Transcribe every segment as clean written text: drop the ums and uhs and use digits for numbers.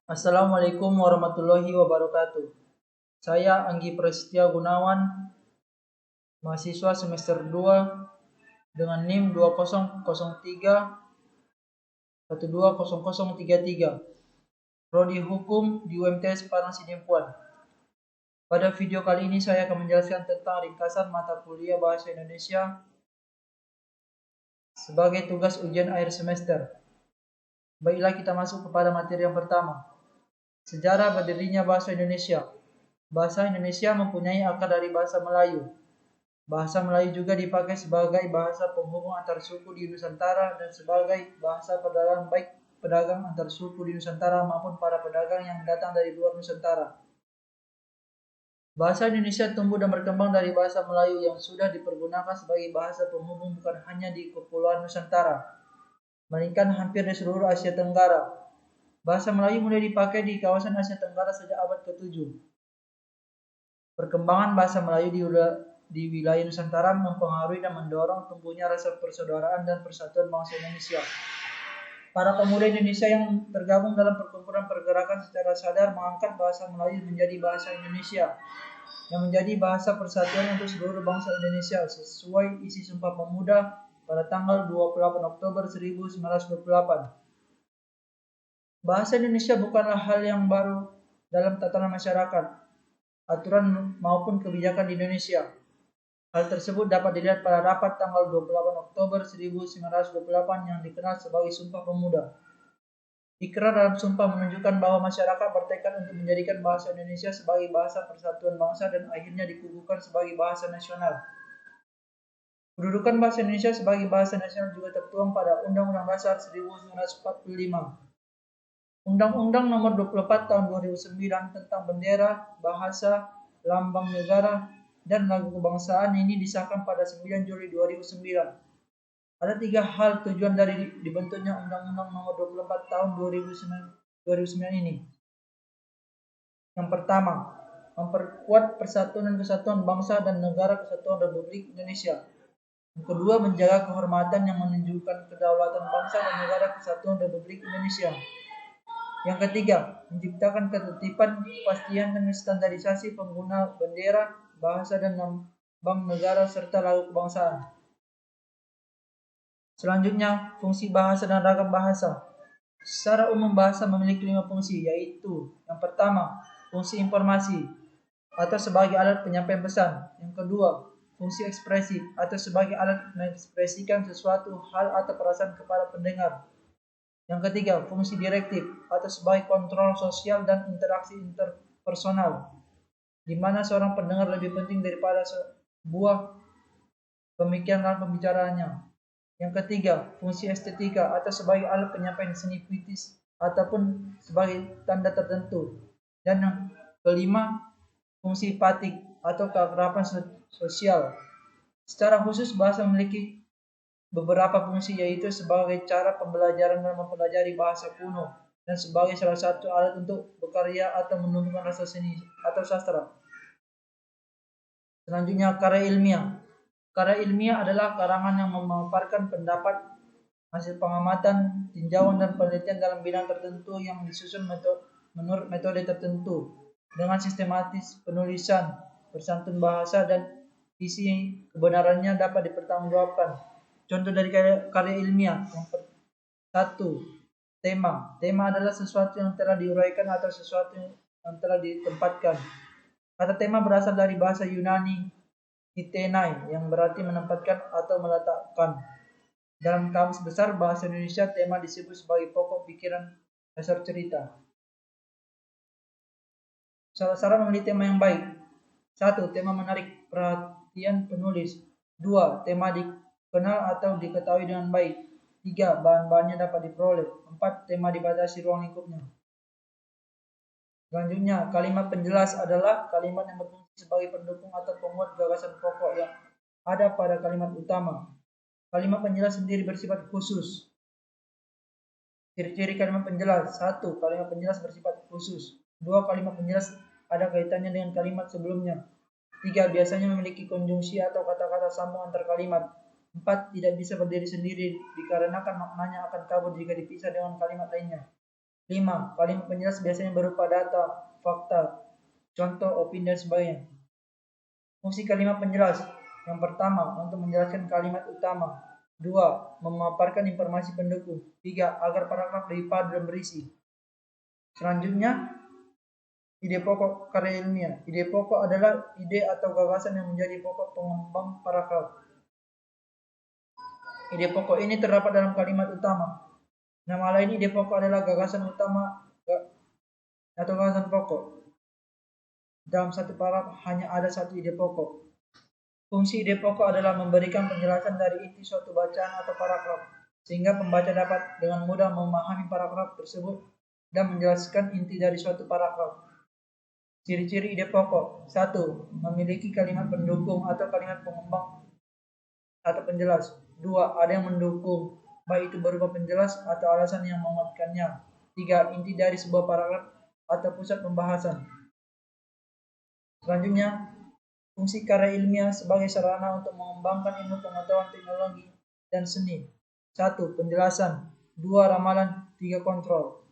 Assalamualaikum warahmatullahi wabarakatuh. Saya Anggi Prasetya Gunawan, mahasiswa semester 2 dengan NIM 2003 120033, Prodi Hukum di UMTS Padang Sidimpuan. Pada video kali ini saya akan menjelaskan tentang ringkasan mata kuliah Bahasa Indonesia sebagai tugas ujian akhir semester. Baiklah, kita masuk kepada materi yang pertama. Sejarah berdirinya Bahasa Indonesia. Bahasa Indonesia mempunyai akar dari bahasa Melayu. Bahasa Melayu juga dipakai sebagai bahasa penghubung antar suku di Nusantara dan sebagai bahasa perdagangan, baik pedagang antar suku di Nusantara maupun para pedagang yang datang dari luar Nusantara. Bahasa Indonesia tumbuh dan berkembang dari bahasa Melayu yang sudah dipergunakan sebagai bahasa penghubung bukan hanya di Kepulauan Nusantara, melainkan hampir di seluruh Asia Tenggara. Bahasa Melayu mulai dipakai di kawasan Asia Tenggara sejak abad ke-7. Perkembangan bahasa Melayu di wilayah Nusantara mempengaruhi dan mendorong tumbuhnya rasa persaudaraan dan persatuan bangsa Indonesia. Para pemuda Indonesia yang tergabung dalam perkumpulan pergerakan secara sadar mengangkat bahasa Melayu menjadi bahasa Indonesia, yang menjadi bahasa persatuan untuk seluruh bangsa Indonesia sesuai isi Sumpah Pemuda pada tanggal 28 Oktober 1928. Bahasa Indonesia bukanlah hal yang baru dalam tatanan masyarakat, aturan maupun kebijakan di Indonesia. Hal tersebut dapat dilihat pada rapat tanggal 28 Oktober 1928 yang dikenal sebagai Sumpah Pemuda. Ikrar dalam sumpah menunjukkan bahwa masyarakat bertekad untuk menjadikan bahasa Indonesia sebagai bahasa persatuan bangsa dan akhirnya dikukuhkan sebagai bahasa nasional. Kedudukan bahasa Indonesia sebagai bahasa nasional juga tertuang pada Undang-Undang Dasar 1945. Undang-Undang Nomor 24 Tahun 2009 tentang Bendera, Bahasa, Lambang Negara, dan Lagu Kebangsaan ini disahkan pada 9 Juli 2009. Ada 3 hal tujuan dari dibentuknya Undang-Undang Nomor 24 Tahun 2009 ini. Yang pertama, memperkuat persatuan dan kesatuan bangsa dan negara kesatuan Republik Indonesia. Yang kedua, menjaga kehormatan yang menunjukkan kedaulatan bangsa dan negara kesatuan Republik Indonesia. Yang ketiga, menciptakan ketertiban, kepastian, dan standarisasi pengguna bendera, bahasa, dan lambang negara serta lagu kebangsaan. Selanjutnya, fungsi bahasa dan ragam bahasa. Secara umum bahasa memiliki 5 fungsi, yaitu yang pertama, fungsi informasi atau sebagai alat penyampaian pesan. Yang kedua, fungsi ekspresi atau sebagai alat mengekspresikan sesuatu hal atau perasaan kepada pendengar. Yang ketiga, fungsi direktif atau sebagai kontrol sosial dan interaksi interpersonal, di mana seorang pendengar lebih penting daripada sebuah pemikiran dalam pembicaraannya. Yang ketiga, fungsi estetika atau sebagai alat penyampaian seni puitis ataupun sebagai tanda tertentu. Dan yang kelima, fungsi patik atau keakraban sosial. Secara khusus, bahasa memiliki beberapa fungsi, yaitu sebagai cara pembelajaran dan mempelajari bahasa kuno dan sebagai salah satu alat untuk berkarya atau menumbuhkan rasa seni atau sastra. Selanjutnya, karya ilmiah. Karya ilmiah adalah karangan yang memaparkan pendapat, hasil pengamatan, tinjauan, dan penelitian dalam bidang tertentu yang disusun menurut metode tertentu dengan sistematis penulisan, bersantun bahasa, dan isi kebenarannya dapat dipertanggungjawabkan. Contoh dari karya ilmiah. Yang satu, tema. Tema adalah sesuatu yang telah diuraikan atau sesuatu yang telah ditempatkan. Kata tema berasal dari bahasa Yunani itenai, yang berarti menempatkan atau meletakkan. Dalam kamus besar bahasa Indonesia, tema disebut sebagai pokok pikiran dasar cerita. Syarat memilih tema yang baik. 1. Tema menarik perhatian penulis. 2. Tema dikenal atau diketahui dengan baik. 3. Bahan-bahannya dapat diperoleh. 4. Tema dibatasi ruang lingkupnya. Selanjutnya, kalimat penjelas adalah kalimat yang berfungsi sebagai pendukung atau penguat gagasan pokok yang ada pada kalimat utama. Kalimat penjelas sendiri bersifat khusus. Ciri-ciri kalimat penjelas. 1. Kalimat penjelas bersifat khusus. 2. Kalimat penjelas ada kaitannya dengan kalimat sebelumnya. 3. Biasanya memiliki konjungsi atau kata-kata sambung antar kalimat. 4. Tidak bisa berdiri sendiri dikarenakan maknanya akan kabur jika dipisah dengan kalimat lainnya. 5. Kalimat penjelas biasanya berupa data, fakta, contoh, opini, dan sebagainya. Fungsi kalimat penjelas. Yang pertama, untuk menjelaskan kalimat utama. 2. Memaparkan informasi pendukung. 3. Agar paragraf lebih padat dan berisi. Selanjutnya, ide pokok karya ilmiah. Ide pokok adalah ide atau gagasan yang menjadi pokok pengembang paragraf. Ide pokok ini terdapat dalam kalimat utama. Nama lain ide pokok adalah gagasan utama atau gagasan pokok. Dalam satu paragraf hanya ada satu ide pokok. Fungsi ide pokok adalah memberikan penjelasan dari inti suatu bacaan atau paragraf, sehingga pembaca dapat dengan mudah memahami paragraf tersebut dan menjelaskan inti dari suatu paragraf. Ciri-ciri ide pokok. 1. Memiliki kalimat pendukung atau kalimat pengembang atau penjelas. 2. Ada yang mendukung, baik itu berupa penjelas atau alasan yang menguatkannya. 3. Inti dari sebuah paragraf atau pusat pembahasan. Selanjutnya, fungsi karya ilmiah sebagai sarana untuk mengembangkan ilmu pengetahuan, teknologi, dan seni. 1. Penjelasan. 2. Ramalan. 3. Kontrol.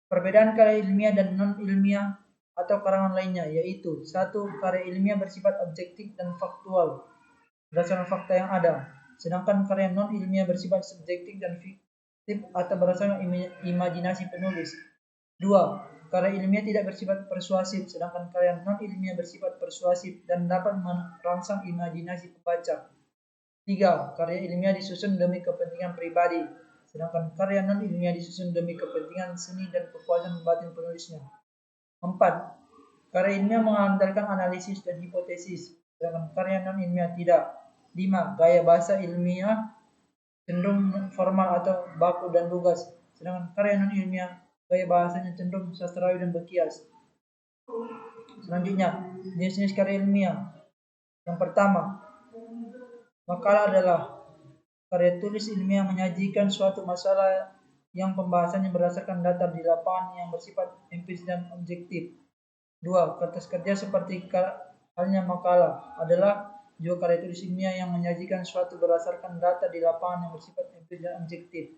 Perbedaan karya ilmiah dan non-ilmiah atau karangan lainnya yaitu 1. Karya ilmiah bersifat objektif dan faktual berdasarkan fakta yang ada, sedangkan karya non-ilmiah bersifat subjektif dan fiktif atau berdasarkan imajinasi penulis. 2. Karya ilmiah tidak bersifat persuasif, sedangkan karya non-ilmiah bersifat persuasif dan dapat merangsang imajinasi pembaca. 3. Karya ilmiah disusun demi kepentingan pribadi, sedangkan karya non-ilmiah disusun demi kepentingan seni dan kepuasan batin penulisnya. 4. Karya ilmiah mengandalkan analisis dan hipotesis, sedangkan karya non-ilmiah tidak. 5. Gaya bahasa ilmiah cenderung formal atau baku dan lugas, sedangkan karya non-ilmiah gaya bahasanya cenderung sastrawi dan berkias. Selanjutnya, jenis-jenis karya ilmiah. Yang pertama, makalah adalah karya tulis ilmiah menyajikan suatu masalah yang pembahasannya berdasarkan data di lapangan yang bersifat empiris dan objektif. 2. Kertas kerja seperti halnya makalah adalah juga karya tulis ilmiah yang menyajikan suatu berdasarkan data di lapangan yang bersifat empiris dan objektif.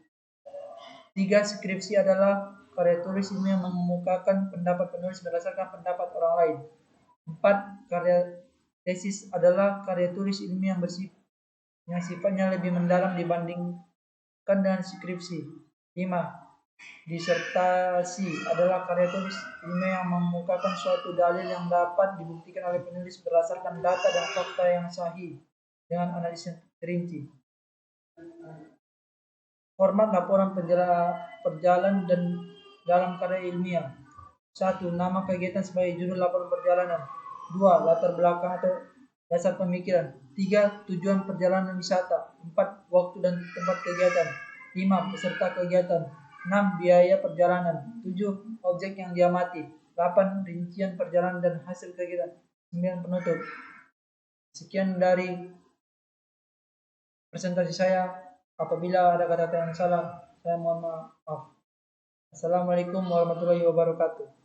3. Skripsi adalah karya tulis ilmiah mengemukakan pendapat penulis berdasarkan pendapat orang lain. 4. Karya tesis adalah karya tulis ilmiah yang sifatnya lebih mendalam dibandingkan dengan skripsi. 5. Disertasi adalah karya tulis ilmiah yang mengemukakan suatu dalil yang dapat dibuktikan oleh penulis berdasarkan data dan fakta yang sahih dengan analisis terinci. Format laporan perjalanan dan dalam karya ilmiah. 1. Nama kegiatan sebagai judul laporan perjalanan. 2. Latar belakang atau dasar pemikiran. 3. Tujuan perjalanan wisata. 4. Waktu dan tempat kegiatan. 5. Peserta kegiatan. 6. Biaya perjalanan. 7. Objek yang diamati. 8. Rincian perjalanan dan hasil kegiatan. 9. Penutup. Sekian dari presentasi saya. Apabila ada kata-kata yang salah, saya mohon maaf. Assalamualaikum warahmatullahi wabarakatuh.